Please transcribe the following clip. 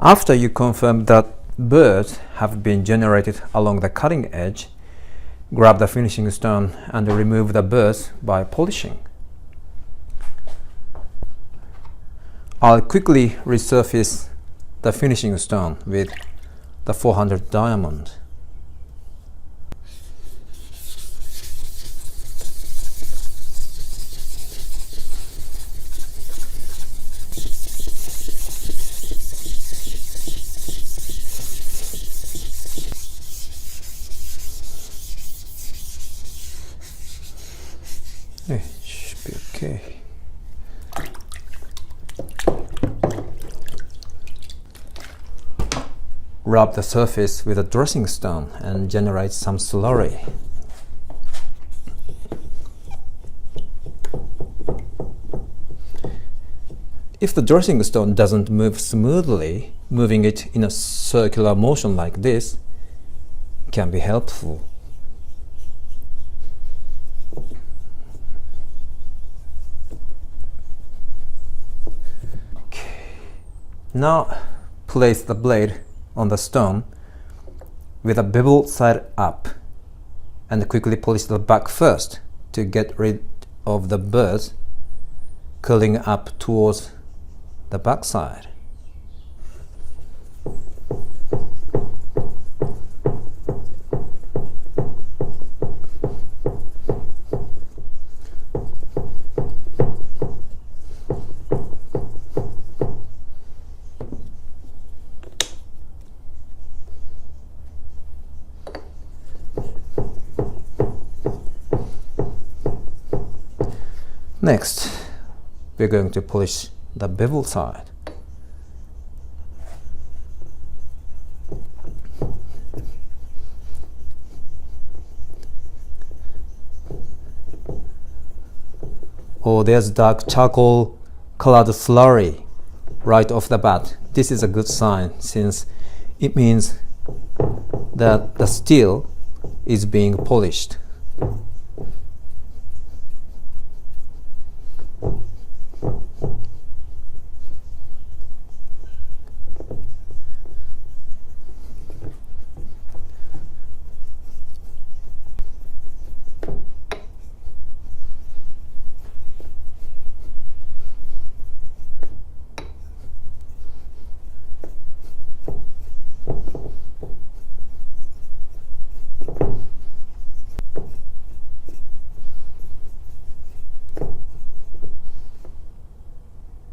After you confirm that burrs have been generated along the cutting edge, grab the finishing stone and remove the burrs by polishing. I'll quickly resurface the finishing stone with the 400 diamond. Should be okay. Rub the surface with a dressing stone and generate some slurry. If the dressing stone doesn't move smoothly, moving it in a circular motion like this can be helpful. Now place the blade on the stone with a bevel side up and quickly polish the back first to get rid of the burrs curling up towards the back side. Next, we're going to polish the bevel side. Oh, there's dark charcoal colored slurry right off the bat. This is a good sign since it means that the steel is being polished.